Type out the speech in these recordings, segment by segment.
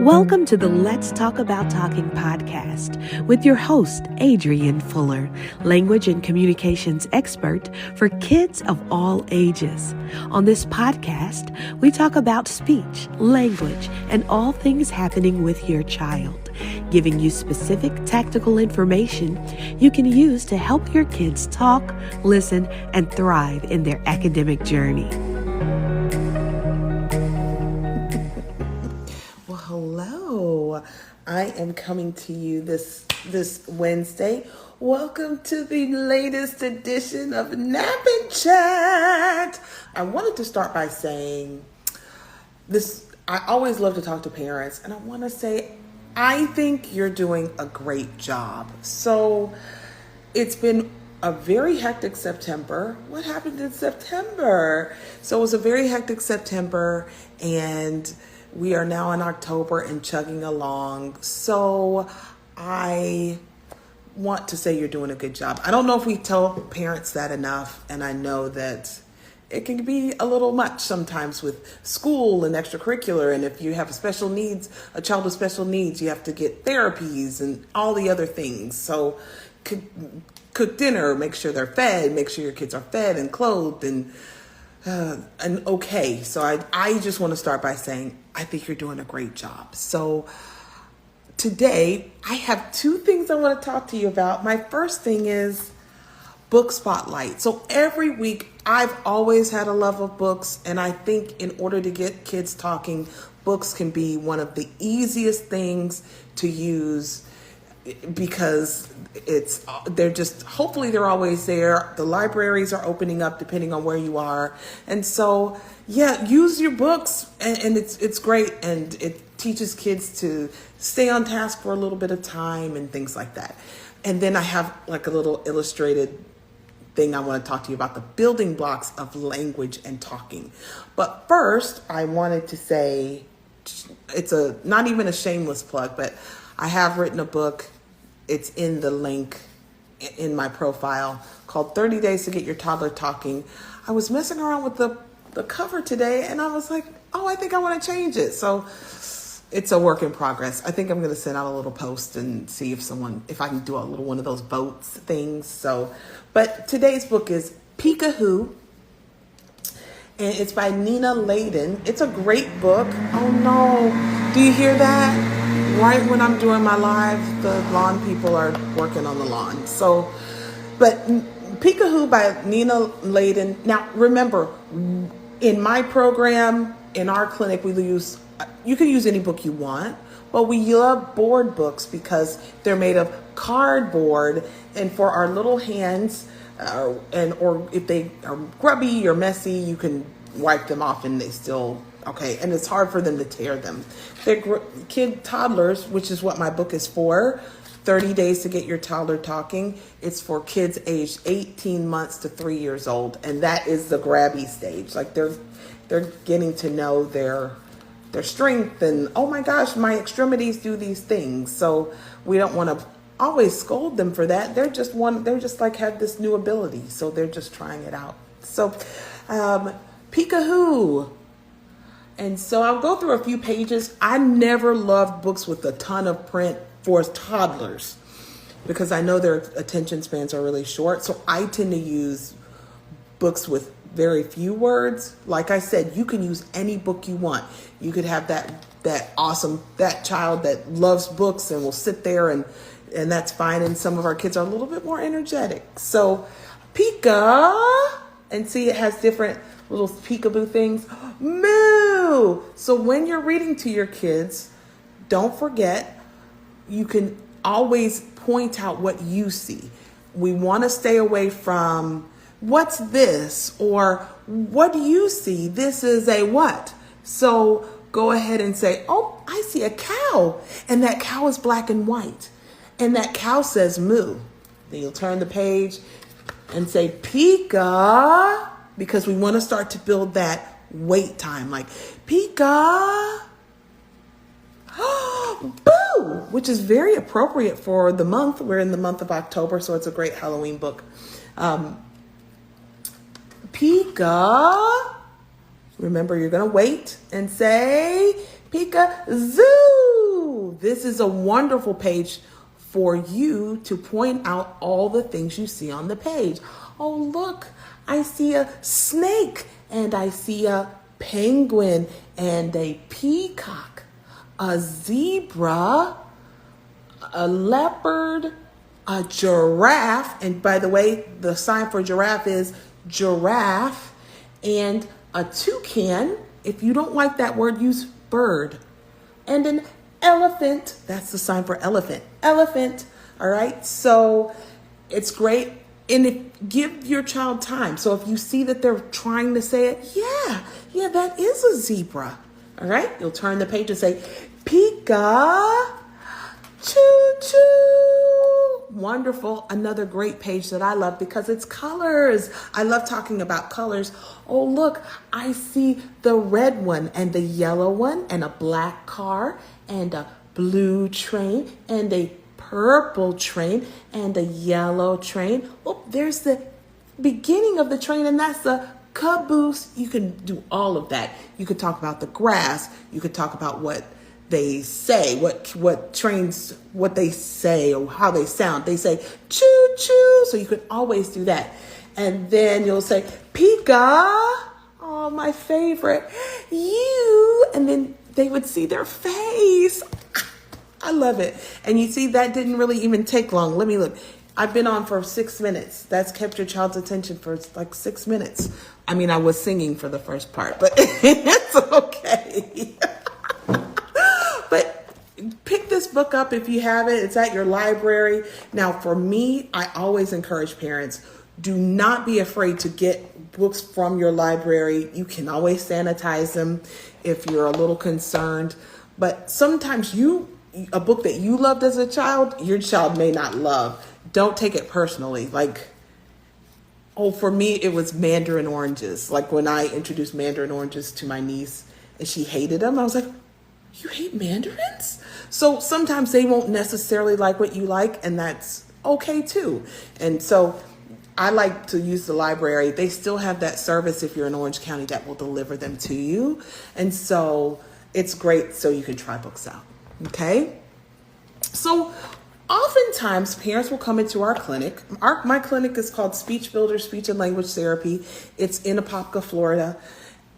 Welcome to the Let's Talk About Talking podcast with your host, Adrienne Fuller, language and communications expert for kids of all ages. On this podcast, we talk about speech, language, and all things happening with your child, giving you specific tactical information you can use to help your kids talk, listen, and thrive in their academic journey. Hello, I am coming to you this Wednesday. Welcome to the latest edition of Nap and Chat. I wanted to start by saying this. I always love to talk to parents, and I want to say I think you're doing a great job. So it's been a very hectic September. What happened in September? So it was a very hectic September, and we are now in October and chugging along. So I want to say you're doing a good job. I don't know if we tell parents that enough, and I know that it can be a little much sometimes with school and extracurricular. And if you have special needs, a child with special needs, you have to get therapies and all the other things. So cook dinner, make sure they're fed, make sure your kids are fed and clothed and okay. So I just want to start by saying, I think you're doing a great job. So today I have two things I want to talk to you about. My first thing is book spotlight. So every week I've always had a love of books. And I think in order to get kids talking, books can be one of the easiest things to use because hopefully they're always there. The libraries are opening up depending on where you are. And so, yeah, use your books and it's great. And it teaches kids to stay on task for a little bit of time and things like that. And then I have like a little illustrated thing I want to talk to you about, the building blocks of language and talking. But first, I wanted to say, it's not even a shameless plug, but I have written a book. It's in the link in my profile called 30 Days to Get Your Toddler Talking. I was messing around with the cover today and I was like, I think I want to change it. So it's a work in progress. I think I'm going to send out a little post and see if I can do a little one of those votes things. But today's book is Peek-a-Who, and it's by Nina Layden. It's a great book. Oh no, do you hear that? Right when I'm doing my live, the lawn people are working on the lawn. But Peek-a-Who by Nina Layden. Now, remember, in my program, in our clinic, you can use any book you want, but we love board books because they're made of cardboard, and for our little hands, or if they are grubby or messy, you can wipe them off and they still okay, and it's hard for them to tear them. They're toddlers, which is what my book is for. 30 Days to Get Your Toddler Talking. It's for kids aged 18 months to 3 years old, and that is the grabby stage. Like they're getting to know their strength and, oh my gosh, my extremities do these things. So we don't want to always scold them for that. They're just like have this new ability, so they're just trying it out. So Peek-a-Who. And so I'll go through a few pages. I never loved books with a ton of print for toddlers because I know their attention spans are really short. So I tend to use books with very few words. Like I said, you can use any book you want. You could have that child that loves books and will sit there and that's fine. And some of our kids are a little bit more energetic. So Pika, and see, it has different little peekaboo things. Moo! So when you're reading to your kids, don't forget, you can always point out what you see. We want to stay away from, what's this? Or what do you see? This is a what? So go ahead and say, oh, I see a cow. And that cow is black and white. And that cow says moo. Then you'll turn the page and say Pika, because we want to start to build that wait time, like Pika, boo, which is very appropriate for the month. We're in the month of October, so it's a great Halloween book. Pika, remember, you're going to wait and say Pika-zoo. this is a wonderful page for you to point out all the things you see on the page. Oh, look, I see a snake, and I see a penguin, and a peacock, a zebra, a leopard, a giraffe, and by the way, the sign for giraffe is giraffe, and a toucan. If you don't like that word, use bird. And an elephant, that's the sign for elephant. Elephant, all right? So it's great. And give your child time. So if you see that they're trying to say it, yeah, that is a zebra. All right? You'll turn the page and say, Pika, choo choo. Wonderful. Another great page that I love because it's colors. I love talking about colors. Oh, look, I see the red one and the yellow one and a black car and a blue train and a purple train and a yellow train. Oh, there's the beginning of the train, and that's the caboose. You can do all of that. You could talk about the grass. You could talk about what they say, what trains, what they say or how they sound. They say choo choo, so you could always do that. And then you'll say Pika, oh, my favorite, you, and then they would see their face. I love it. And you see, that didn't really even take long. Let me look. I've been on for 6 minutes. That's kept your child's attention for like 6 minutes. I mean, I was singing for the first part, but it's okay. But pick this book up if you have it. It's at your library. Now, for me, I always encourage parents, do not be afraid to get books from your library. You can always sanitize them if you're a little concerned. But sometimes a book that you loved as a child, your child may not love. Don't take it personally. Like, for me, it was Mandarin Oranges. Like when I introduced Mandarin Oranges to my niece and she hated them, I was like, you hate mandarins? So sometimes they won't necessarily like what you like, and that's okay too. And so I like to use the library. They still have that service if you're in Orange County that will deliver them to you. And so it's great, so you can try books out. Okay? So oftentimes parents will come into our clinic. My clinic is called Speech Builder Speech and Language Therapy. It's in Apopka, Florida.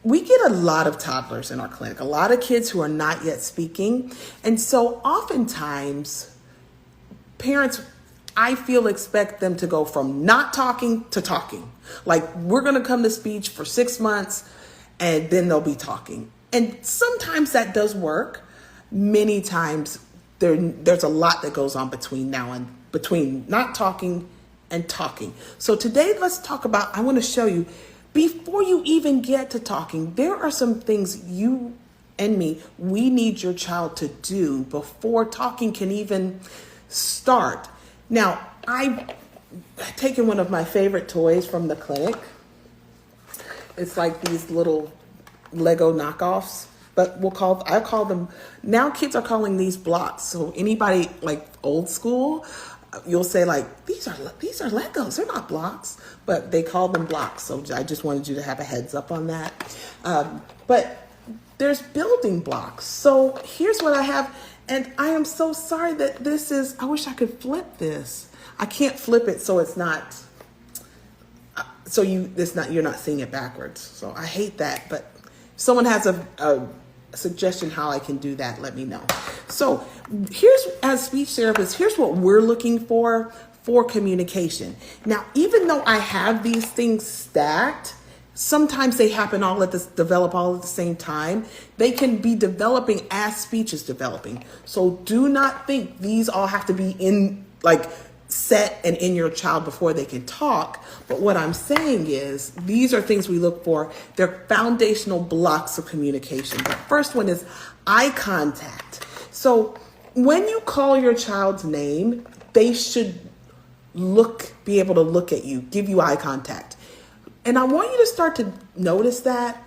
We get a lot of toddlers in our clinic, a lot of kids who are not yet speaking. And so oftentimes parents, I feel, expect them to go from not talking to talking. Like, we're going to come to speech for 6 months and then they'll be talking. And sometimes that does work. Many times there's a lot that goes on between not talking and talking. So today let's talk about, I want to show you, before you even get to talking, there are some things you and me, we need your child to do before talking can even start. Now, I've taken one of my favorite toys from the clinic. It's like these little Lego knockoffs, but I call them, now kids are calling these blocks. So anybody like old school, you'll say like, these are Legos, they're not blocks, but they call them blocks. So I just wanted you to have a heads up on that. But there's building blocks. So here's what I have. And I am so sorry that I wish I could flip this. I can't flip it so it's not, you're not seeing it backwards. So I hate that, but if someone has a suggestion how I can do that, let me know. So as speech therapists, here's what we're looking for communication. Now, even though I have these things stacked, sometimes they develop all at the same time. They can be developing as speech is developing. So do not think these all have to be set and in your child before they can talk. But what I'm saying is these are things we look for. They're foundational blocks of communication. The first one is eye contact. So when you call your child's name, they should be able to look at you, give you eye contact. And I want you to start to notice that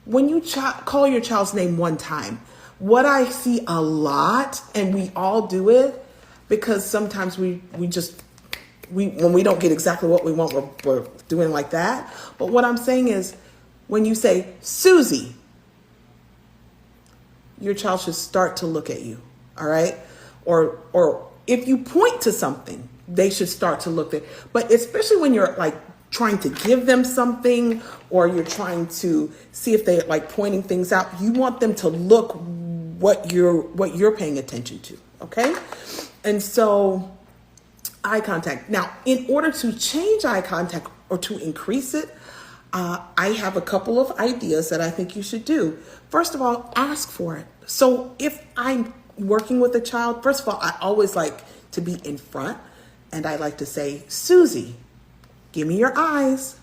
when you call your child's name one time, what I see a lot, and we all do it, because sometimes when we don't get exactly what we want, we're doing like that. But what I'm saying is, when you say Susie, your child should start to look at you. all right? Or if you point to something, they should start to look there. But especially when you're like trying to give them something, or you're trying to see if they're like pointing things out, you want them to look what you're paying attention to, okay? And so eye contact. Now, in order to change eye contact or to increase it, I have a couple of ideas that I think you should do. First of all, ask for it. So if I'm working with a child, first of all, I always like to be in front, and I like to say, Susie, give me your eyes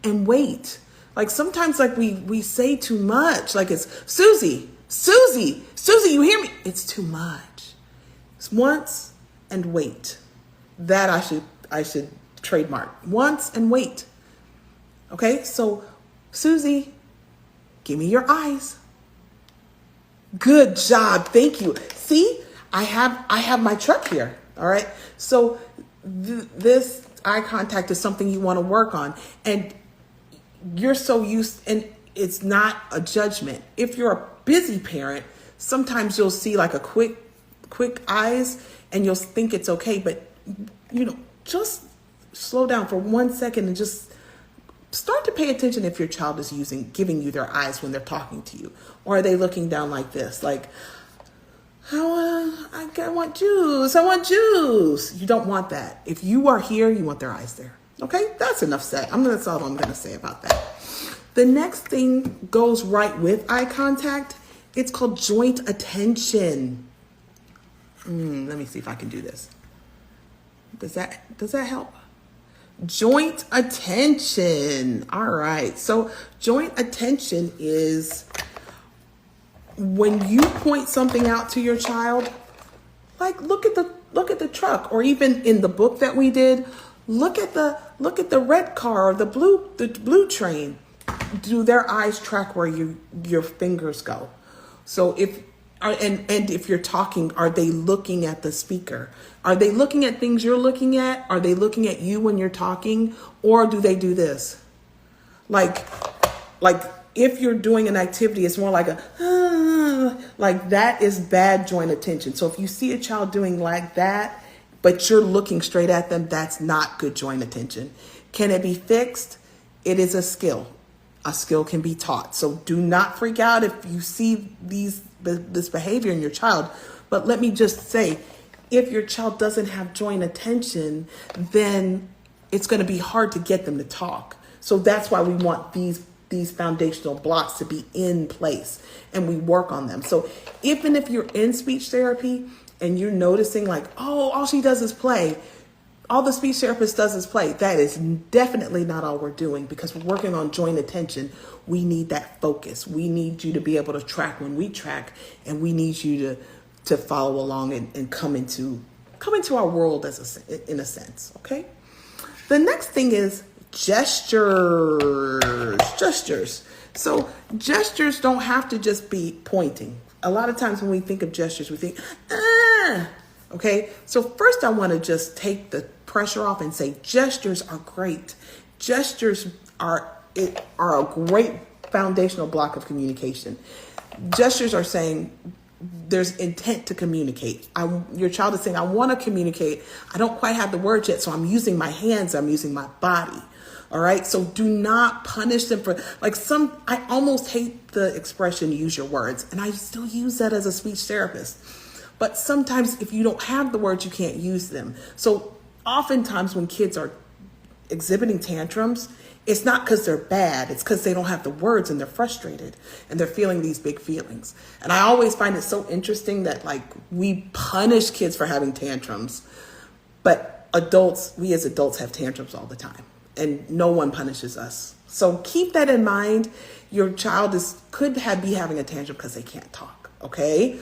and wait. Like sometimes like we say too much, like it's Susie, you hear me? It's too much. It's once and wait. That I should trademark. Once and wait. Okay, so Susie, give me your eyes. Good job, thank you. See, I have my truck here. All right, so this eye contact is something you want to work on, and you're so used, and it's not a judgment. If you're a busy parent, sometimes you'll see like a quick eyes, and you'll think it's okay, but just slow down for 1 second and just start to pay attention if your child is giving you their eyes when they're talking to you. Or are they looking down like this? Like, I want juice. You don't want that. If you are here, you want their eyes there. Okay, that's enough said. That's all I'm going to say about that. The next thing goes right with eye contact. It's called joint attention. Let me see if I can do this. Does that help? Joint attention. All right. So joint attention is when you point something out to your child, like look at the truck, or even in the book that we did, look at the red car or the blue train. Do their eyes track where your fingers go? So if you're talking, are they looking at the speaker? Are they looking at things you're looking at? Are they looking at you when you're talking? Or do they do this? Like if you're doing an activity, it's more like like that is bad joint attention. So if you see a child doing like that, but you're looking straight at them, that's not good joint attention. Can it be fixed? It is a skill. A skill can be taught. So do not freak out if you see this behavior in your child. But let me just say, if your child doesn't have joint attention, then it's going to be hard to get them to talk. So that's why we want these foundational blocks to be in place, and we work on them. So even if you're in speech therapy and you're noticing like, oh, all she does is play, all the speech therapist does is play, that is definitely not all we're doing, because we're working on joint attention. We need that focus. We need you to be able to track when we track, and we need you to follow along and come into our world in a sense. Okay. The next thing is gestures. So gestures don't have to just be pointing. A lot of times when we think of gestures, we think, okay. So first I want to just take the pressure off and say gestures are great. Gestures are a great foundational block of communication. Gestures are saying there's intent to communicate. Your child is saying, I want to communicate. I don't quite have the words yet, so I'm using my hands, I'm using my body. All right. So do not punish them for I almost hate the expression, use your words. And I still use that as a speech therapist. But sometimes if you don't have the words, you can't use them. So oftentimes when kids are exhibiting tantrums, it's not because they're bad. It's because they don't have the words and they're frustrated and they're feeling these big feelings. And I always find it so interesting that we punish kids for having tantrums, but we as adults have tantrums all the time, and no one punishes us. So keep that in mind. Your child could be having a tantrum because they can't talk. Okay.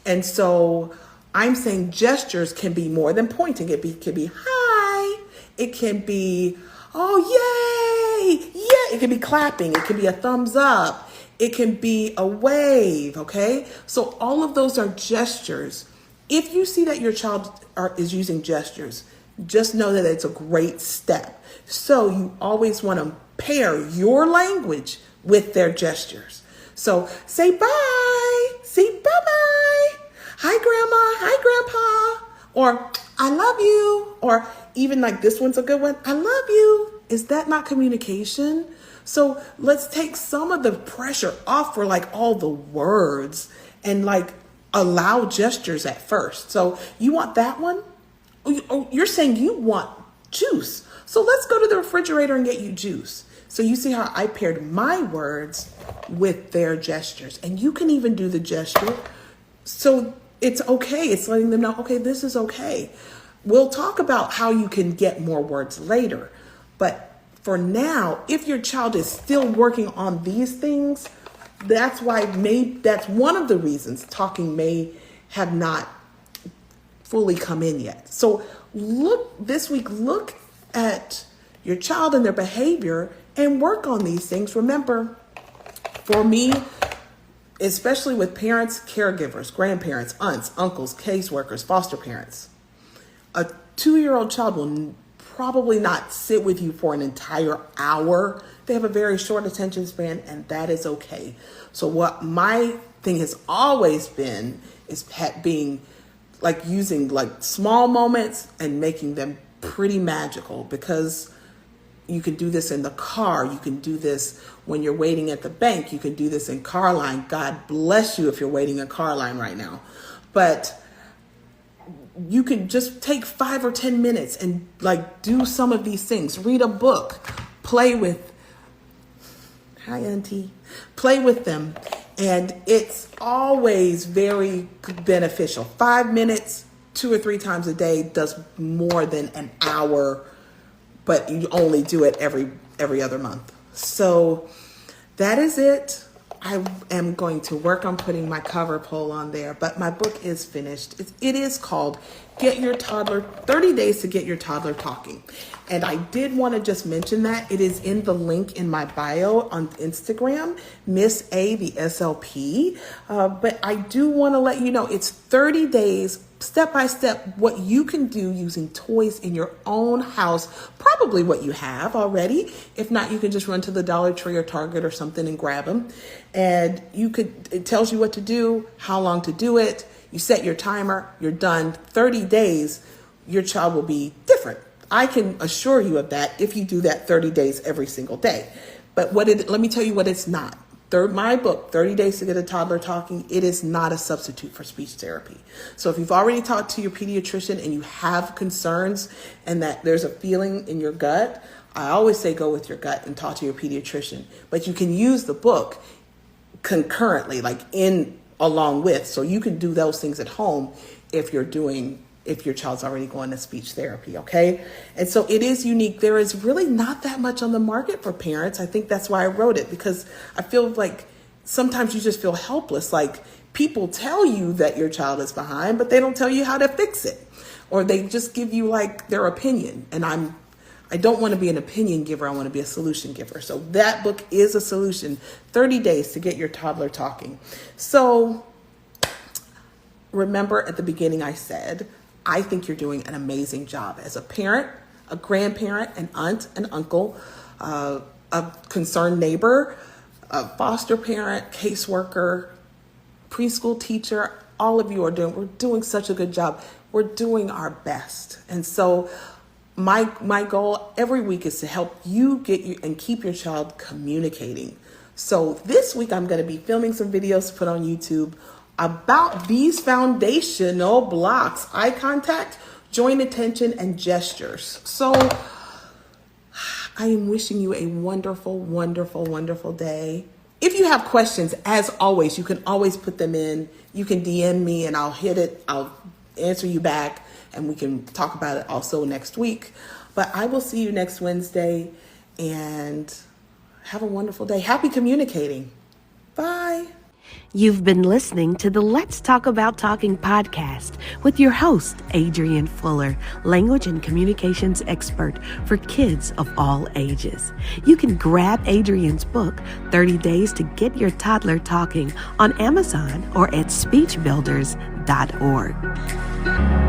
And so I'm saying gestures can be more than pointing. It can be hi. It can be, oh, yay. Yeah. It can be clapping. It can be a thumbs up. It can be a wave. Okay. So all of those are gestures. If you see that your child is using gestures, just know that it's a great step. So you always want to pair your language with their gestures. So say bye. Say bye-bye. hi grandma, hi grandpa, or I love you, or even like this one's a good one, I love you. Is that not communication? So let's take some of the pressure off for like all the words and like allow gestures at first. So you want that one? Oh, you're saying you want juice. So let's go to the refrigerator and get you juice. So you see how I paired my words with their gestures, and you can even do the gesture. So it's okay. It's letting them know, okay, this is okay. We'll talk about how you can get more words later. But for now, if your child is still working on these things, that's one of the reasons talking may have not fully come in yet. So this week, look at your child and their behavior and work on these things. Remember, for me, especially with parents, caregivers, grandparents, aunts, uncles, caseworkers, foster parents, a 2-year-old child will probably not sit with you for an entire hour. They have a very short attention span, and that is okay. So what my thing has always been is being like using like small moments and making them pretty magical, because you can do this in the car. You can do this when you're waiting at the bank. You can do this in car line. God bless you if you're waiting in car line right now. But you can just take 5 or 10 minutes and like do some of these things. Read a book, play with, hi auntie, play with them. And it's always very beneficial. 5 minutes, 2 or 3 times a day does more than an hour, but you only do it every other month. So that is it. I am going to work on putting my cover poll on there, but my book is finished. It is called 30 Days to Get Your Toddler Talking. And I did want to just mention that it is in the link in my bio on Instagram, Miss A, the SLP. But I do want to let you know it's 30 days, step by step, what you can do using toys in your own house, probably what you have already. If not, you can just run to the Dollar Tree or Target or something and grab them. And it tells you what to do, how long to do it. You set your timer, you're done. 30 days, your child will be different. I can assure you of that if you do that 30 days every single day. But let me tell you what it's not. My book, 30 Days to Get a Toddler Talking, it is not a substitute for speech therapy. So if you've already talked to your pediatrician and you have concerns and that there's a feeling in your gut, I always say go with your gut and talk to your pediatrician. But you can use the book concurrently, along with, so you can do those things at home if your child's already going to speech therapy, okay? And so it is unique. There is really not that much on the market for parents. I think that's why I wrote it, because I feel like sometimes you just feel helpless. Like people tell you that your child is behind, but they don't tell you how to fix it. Or they just give you like their opinion. And I don't want to be an opinion giver. I want to be a solution giver. So that book is a solution. 30 Days to Get Your Toddler Talking. So remember at the beginning I said, I think you're doing an amazing job as a parent, a grandparent, an aunt, an uncle, a concerned neighbor, a foster parent, caseworker, preschool teacher. All of you we're doing such a good job. We're doing our best. And so my goal every week is to help you and keep your child communicating. So this week I'm going to be filming some videos to put on YouTube about these foundational blocks: eye contact, joint attention, and gestures. So I am wishing you a wonderful, wonderful, wonderful day. If you have questions, as always, you can always put them in. You can DM me and I'll hit it. I'll answer you back and we can talk about it also next week. But I will see you next Wednesday, and have a wonderful day. Happy communicating. Bye. You've been listening to the Let's Talk About Talking podcast with your host, Adrienne Fuller, language and communications expert for kids of all ages. You can grab Adrienne's book, 30 Days to Get Your Toddler Talking, on Amazon or at speechbuilders.org.